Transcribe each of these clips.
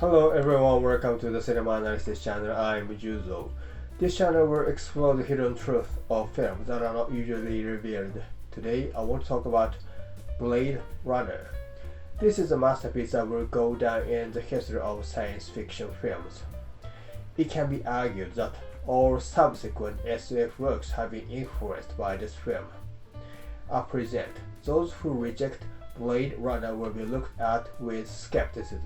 Hello everyone, welcome to the Cinema Analysis channel. I'm Juzo. This channel will explore the hidden truth of films that are not usually revealed. Today I want to talk about Blade Runner. This is a masterpiece that will go down in the history of science fiction films. It can be argued that all subsequent SF works have been influenced by this film. At present, those who reject Blade Runner will be looked at with skepticism.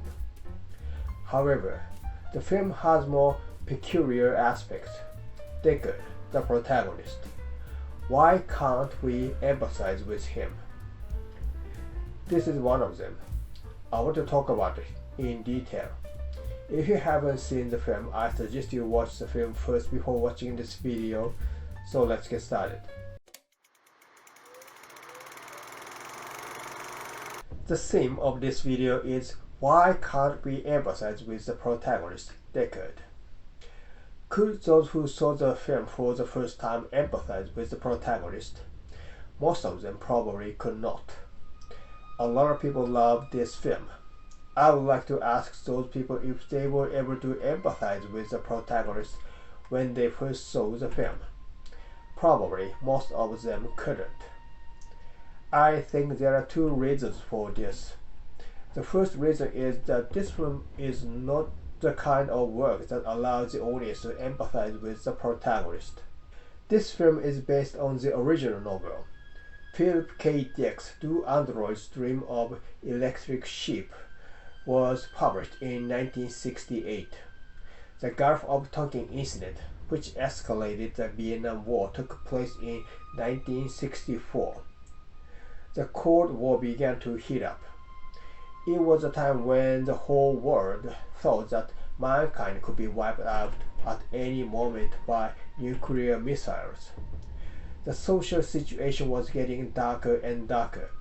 However, the film has more peculiar aspects. Deckard, the protagonist. Why can't we empathize with him? This is one of them. I want to talk about it in detail. If you haven't seen the film, I suggest you watch the film first before watching this video. So let's get started. The theme of this video is why can't we empathize with the protagonist, Deckard? Could those who saw the film for the first time empathize with the protagonist? Most of them probably could not. A lot of people love this film. I would like to ask those people if they were able to empathize with the protagonist when they first saw the film. Probably most of them couldn't. I think there are two reasons for this. The first reason is that this film is not the kind of work that allows the audience to empathize with the protagonist. This film is based on the original novel. Philip K. Dick's Do Androids Dream of Electric Sheep was published in 1968. The Gulf of Tonkin incident, which escalated the Vietnam War, took place in 1964. The Cold War began to heat up. It was a time when the whole world thought that mankind could be wiped out at any moment by nuclear missiles. The social situation was getting darker and darker.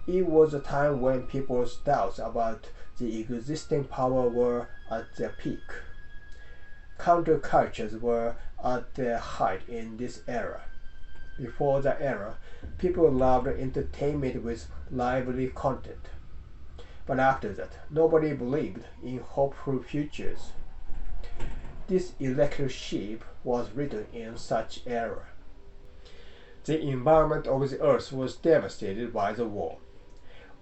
It was a time when people's doubts about the existing power were at their peak. Countercultures were at their height in this era. Before that era, people loved entertainment with lively content. But after that, nobody believed in hopeful futures. This Electric Sheep was written in such era. The environment of the earth was devastated by the war.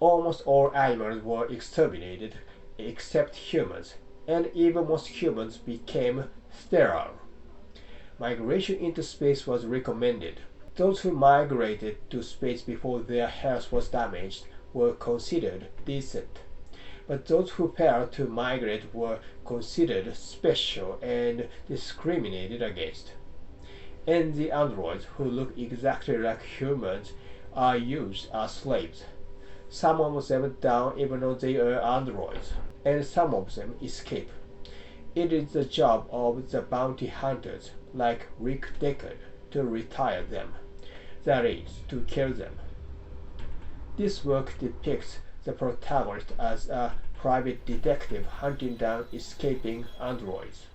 Almost all animals were exterminated except humans, and even most humans became sterile. Migration into space was recommended. Those who migrated to space before their health was damaged were considered decent, but those who failed to migrate were considered special and discriminated against. And the androids, who look exactly like humans, are used as slaves. Some of them die even though they are androids, and some of them escape. It is the job of the bounty hunters, like Rick Deckard, to retire them, that is, to kill them. This work depicts the protagonist as a private detective hunting down escaping androids.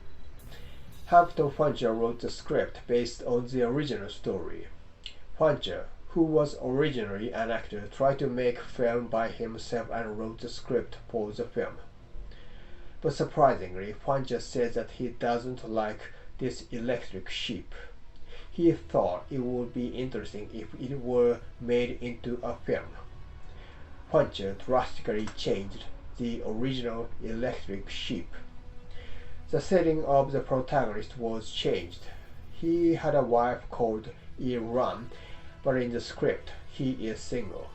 Hampton Fancher wrote the script based on the original story. Fancher, who was originally an actor, tried to make film by himself and wrote the script for the film. But surprisingly, Fancher says that he doesn't like this Electric Sheep. He thought it would be interesting if it were made into a film. Fancher drastically changed the original Electric Sheep. The setting of the protagonist was changed. He had a wife called Iran, but in the script he is single.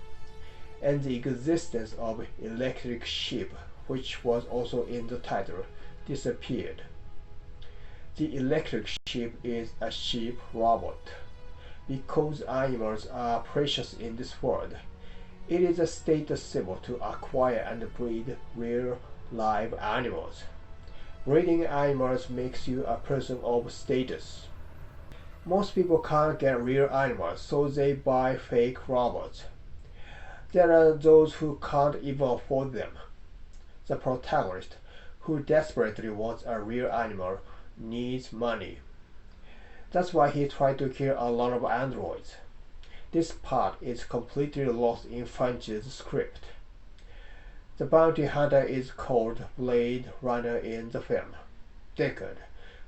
And the existence of Electric Sheep, which was also in the title, disappeared. The Electric Sheep is a sheep robot. Because animals are precious in this world, it is a status symbol to acquire and breed real live animals. Breeding animals makes you a person of status. Most people can't get real animals, so they buy fake robots. There are those who can't even afford them. The protagonist, who desperately wants a real animal, needs money. That's why he tried to kill a lot of androids. This part is completely lost in Fancher's script. The bounty hunter is called Blade Runner in the film. Deckard,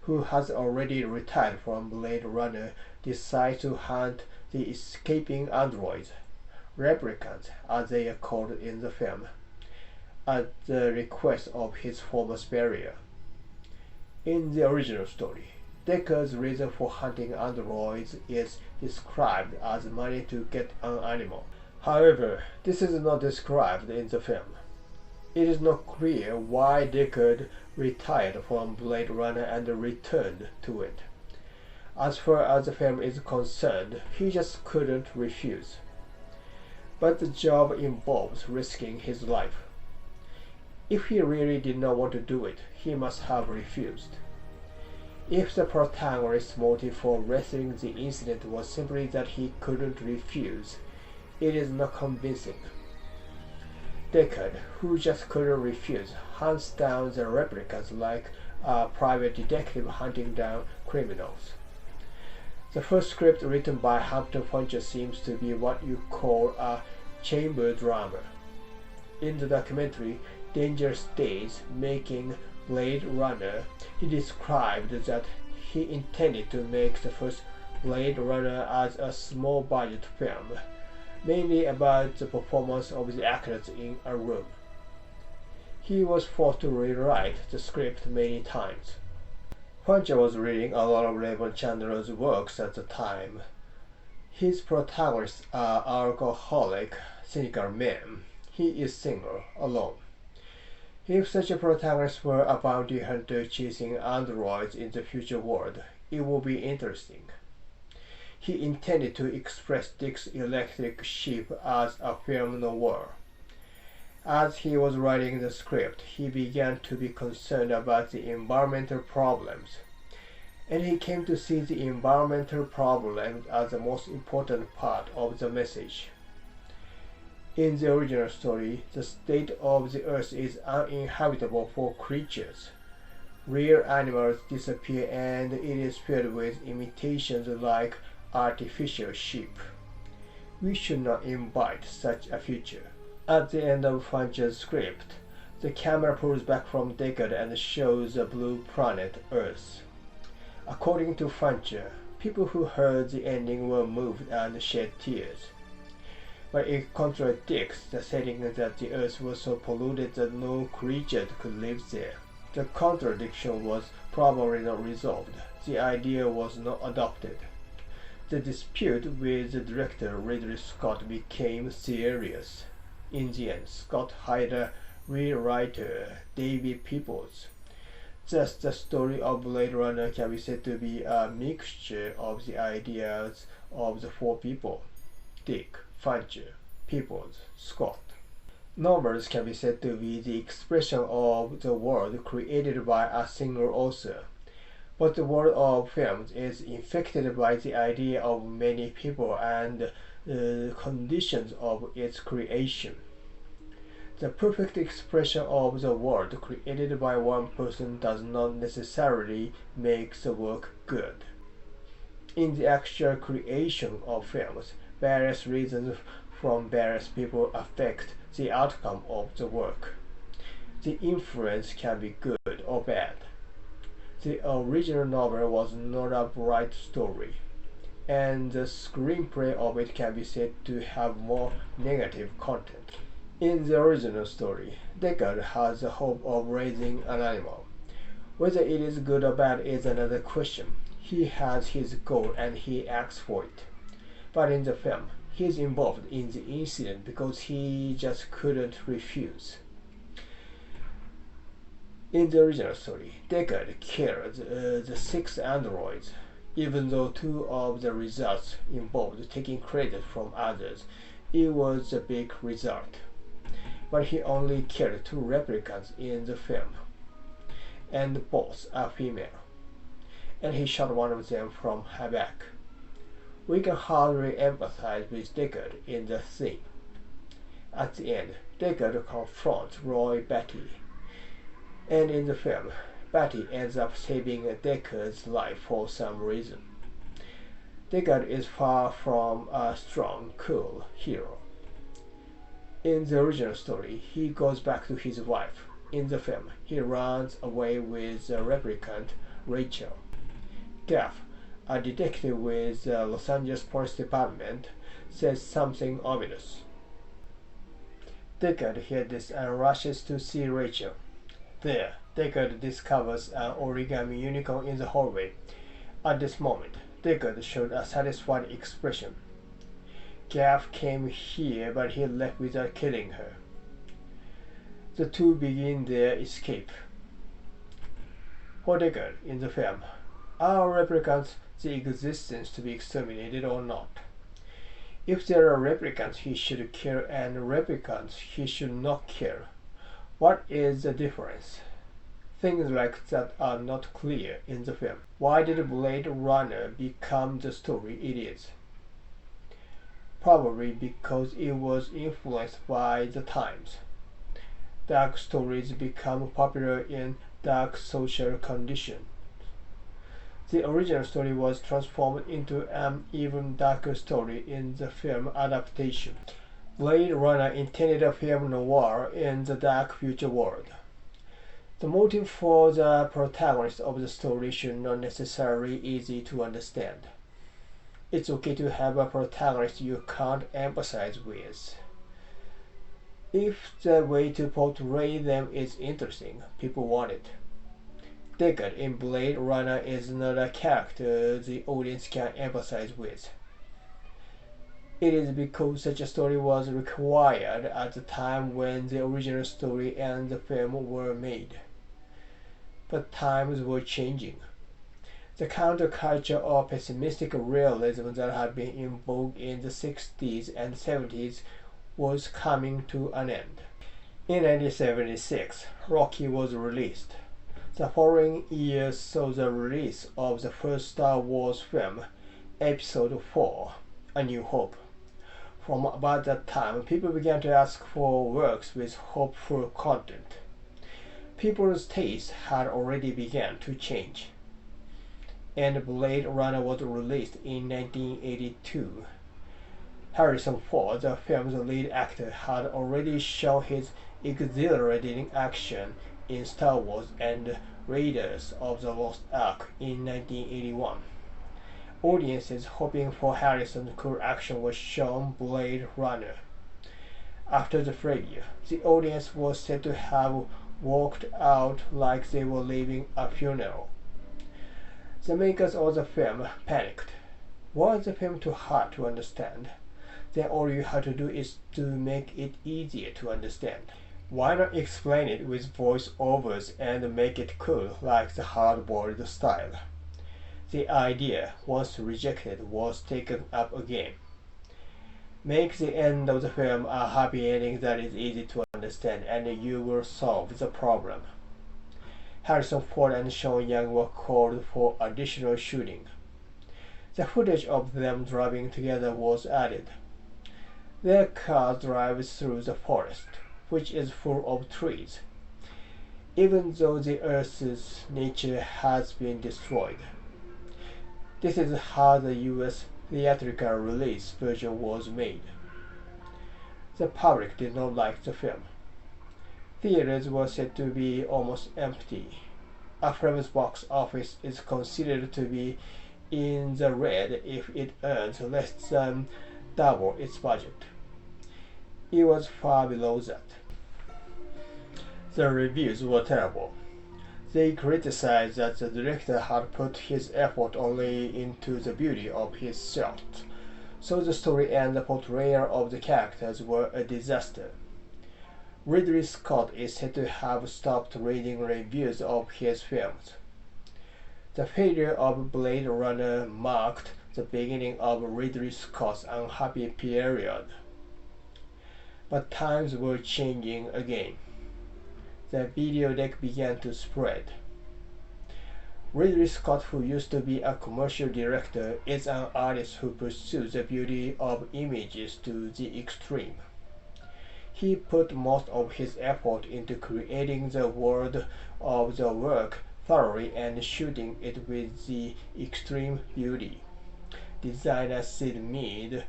who has already retired from Blade Runner, decides to hunt the escaping androids, replicants as they are called in the film, at the request of his former superior. In the original story, Deckard's reason for hunting androids is described as money to get an animal. However, this is not described in the film. It is not clear why Deckard retired from Blade Runner and returned to it. As far as the film is concerned, he just couldn't refuse. But the job involves risking his life. If he really did not want to do it, he must have refused. If the protagonist's motive for wrestling the incident was simply that he couldn't refuse, it is not convincing. Deckard, who just couldn't refuse, hunts down the replicas like a private detective hunting down criminals. The first script written by Hampton Fancher seems to be what you call a chamber drama. In the documentary Dangerous Days, Making Blade Runner, he described that he intended to make the first Blade Runner as a small budget film, mainly about the performance of the actors in a room. He was forced to rewrite the script many times. Fancher was reading a lot of Raymond Chandler's works at the time. His protagonists are alcoholic, cynical men. He is single, alone. If such a protagonist were a bounty hunter chasing androids in the future world, it would be interesting. He intended to express Dick's Electric Sheep as a film noir. As he was writing the script, he began to be concerned about the environmental problems, and he came to see the environmental problems as the most important part of the message. In the original story, the state of the earth is uninhabitable for creatures. Real animals disappear and it is filled with imitations like artificial sheep. We should not invite such a future. At the end of Fancher's script, the camera pulls back from Deckard and shows a blue planet, Earth. According to Fancher, people who heard the ending were moved and shed tears. But it contradicts the setting that the Earth was so polluted that no creature could live there. The contradiction was probably not resolved. The idea was not adopted. The dispute with the director Ridley Scott became serious. In the end, Scott hired a rewriter, David Peoples. Thus, the story of Blade Runner can be said to be a mixture of the ideas of the four people: Dick, Fancher, Peoples, Scott. Novels can be said to be the expression of the world created by a single author. But the world of films is infected by the idea of many people and the conditions of its creation. The perfect expression of the world created by one person does not necessarily make the work good. In the actual creation of films, various reasons from various people affect the outcome of the work. The influence can be good or bad. The original novel was not a bright story, and the screenplay of it can be said to have more negative content. In the original story, Deckard has the hope of raising an animal. Whether it is good or bad is another question. He has his goal and he acts for it. But in the film, he is involved in the incident because he just couldn't refuse. In the original story, Deckard killed the 6 androids. Even though 2 of the results involved taking credit from others, it was a big result. But he only killed 2 replicants in the film, and both are female. And he shot one of them from her back. We can hardly empathize with Deckard in the scene. At the end, Deckard confronts Roy Batty, and in the film, Batty ends up saving Deckard's life for some reason. Deckard is far from a strong, cool hero. In the original story, he goes back to his wife. In the film, he runs away with the replicant Rachel. Gaff, a detective with the Los Angeles Police Department, says something ominous. Deckard hears this and rushes to see Rachel. There, Deckard discovers an origami unicorn in the hallway. At this moment, Deckard showed a satisfied expression. Gaff came here, but he left without killing her. The two begin their escape. For Deckard, in the film, are replicants the existence to be exterminated or not? If there are replicants he should kill and replicants he should not kill, what is the difference? Things like that are not clear in the film. Why did Blade Runner become the story it is? Probably because it was influenced by the times. Dark stories become popular in dark social conditions. The original story was transformed into an even darker story in the film adaptation. Blade Runner intended a film noir in the dark future world. The motive for the protagonist of the story should not necessarily be easy to understand. It's okay to have a protagonist you can't empathize with. If the way to portray them is interesting, people want it. Deckard in Blade Runner is not a character the audience can empathize with. It is because such a story was required at the time when the original story and the film were made. But times were changing. The counterculture or pessimistic realism that had been in vogue in the 60s and 70s was coming to an end. In 1976, Rocky was released. The following year saw the release of the first Star Wars film, Episode 4, A New Hope. From about that time, people began to ask for works with hopeful content. People's taste had already begun to change. And Blade Runner was released in 1982. Harrison Ford, the film's lead actor, had already shown his exhilarating action in Star Wars and Raiders of the Lost Ark in 1981. Audiences hoping for Harrison's cool action was shown Blade Runner. After the premiere, the audience was said to have walked out like they were leaving a funeral. The makers of the film panicked. Was the film too hard to understand? Then all you had to do is to make it easier to understand. Why not explain it with voice-overs and make it cool like the hard-boiled style? The idea, once rejected, was taken up again. Make the end of the film a happy ending that is easy to understand and you will solve the problem. Harrison Ford and Sean Young were called for additional shooting. The footage of them driving together was added. Their car drives through the forest, which is full of trees, even though the Earth's nature has been destroyed. This is how the US theatrical release version was made. The public did not like the film. Theaters were said to be almost empty. A film's box office is considered to be in the red if it earns less than double its budget. It was far below that. The reviews were terrible. They criticized that the director had put his effort only into the beauty of his shot, so the story and the portrayal of the characters were a disaster. Ridley Scott is said to have stopped reading reviews of his films. The failure of Blade Runner marked the beginning of Ridley Scott's unhappy period. But times were changing again. The video deck began to spread. Ridley Scott, who used to be a commercial director, is an artist who pursues the beauty of images to the extreme. He put most of his effort into creating the world of the work thoroughly and shooting it with the extreme beauty. Designer Sid Mead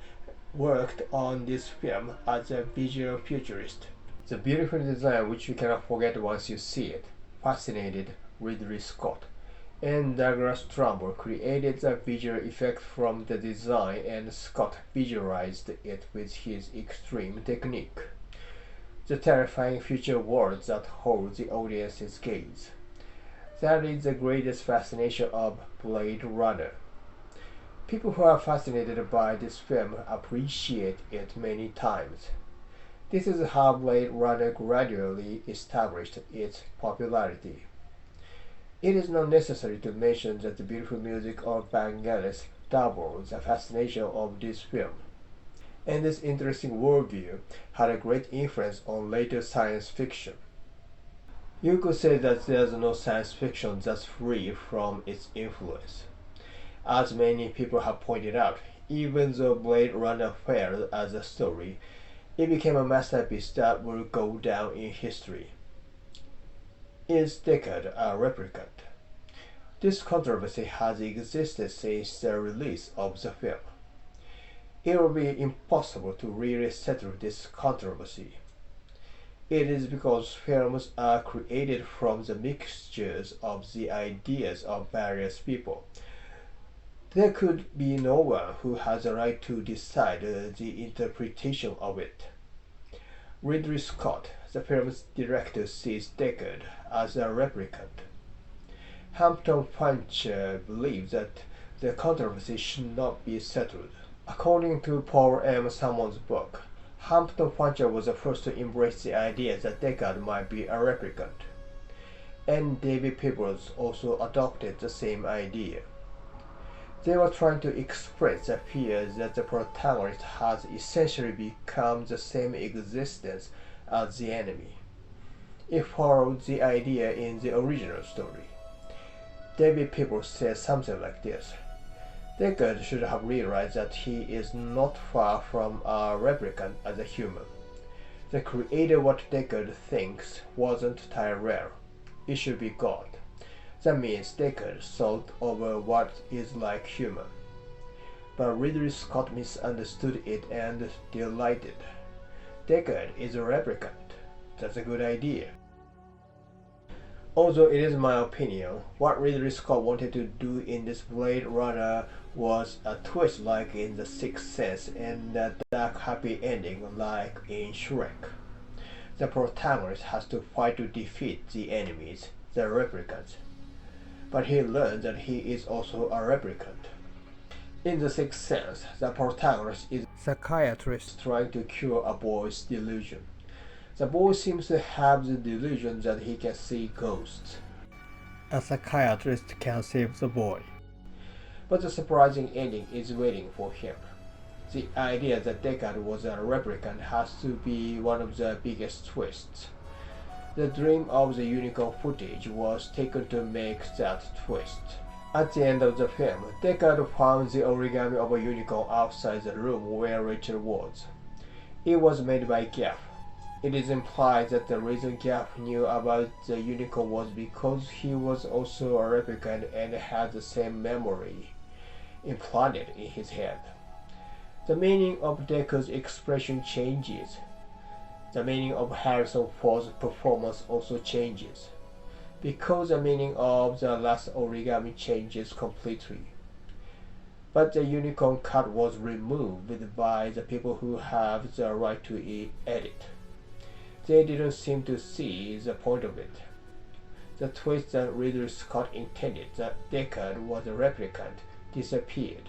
worked on this film as a visual futurist. The beautiful design, which you cannot forget once you see it, fascinated Ridley Scott, and Douglas Trumbull created the visual effect from the design, and Scott visualized it with his extreme technique. The terrifying future world that holds the audience's gaze. That is the greatest fascination of Blade Runner. People who are fascinated by this film appreciate it many times. This is how Blade Runner gradually established its popularity. It is not necessary to mention that the beautiful music of Vangelis doubles the fascination of this film. And this interesting worldview had a great influence on later science fiction. You could say that there's no science fiction that's free from its influence. As many people have pointed out, even though Blade Runner failed as a story, it became a masterpiece that will go down in history. Is Deckard a replicant? This controversy has existed since the release of the film. It will be impossible to really settle this controversy. It is because films are created from the mixtures of the ideas of various people. There could be no one who has a right to decide the interpretation of it. Ridley Scott, the film's director, sees Deckard as a replicant. Hampton Fancher believes that the controversy should not be settled. According to Paul M. Salmon's book, Hampton Fancher was the first to embrace the idea that Deckard might be a replicant, and David Peebles also adopted the same idea. They were trying to express the fear that the protagonist has essentially become the same existence as the enemy. It followed the idea in the original story. David Peebles said something like this: Deckard should have realized that he is not far from a replicant as a human. The creator what Deckard thinks wasn't Tyrell. It should be God. That means Deckard thought over what is like human. But Ridley Scott misunderstood it and delighted. Deckard is a replicant. That's a good idea. Although it is my opinion, what Ridley Scott wanted to do in this Blade Runner was a twist like in The Sixth Sense and a dark happy ending like in Shrek. The protagonist has to fight to defeat the enemies, the replicants. But he learns that he is also a replicant. In The Sixth Sense, the protagonist is a psychiatrist trying to cure a boy's delusion. The boy seems to have the delusion that he can see ghosts. A psychiatrist can save the boy. But the surprising ending is waiting for him. The idea that Deckard was a replicant has to be one of the biggest twists. The dream of the unicorn footage was taken to make that twist. At the end of the film, Deckard found the origami of a unicorn outside the room where Rachel was. It was made by Gaff. It is implied that the reason Gaff knew about the unicorn was because he was also a replicant and had the same memory implanted in his head. The meaning of Deckard's expression changes. The meaning of Harrison Ford's performance also changes, because the meaning of the last origami changes completely. But the unicorn cut was removed by the people who have the right to edit. They didn't seem to see the point of it. The twist that Ridley Scott intended, that Deckard was a replicant, disappeared.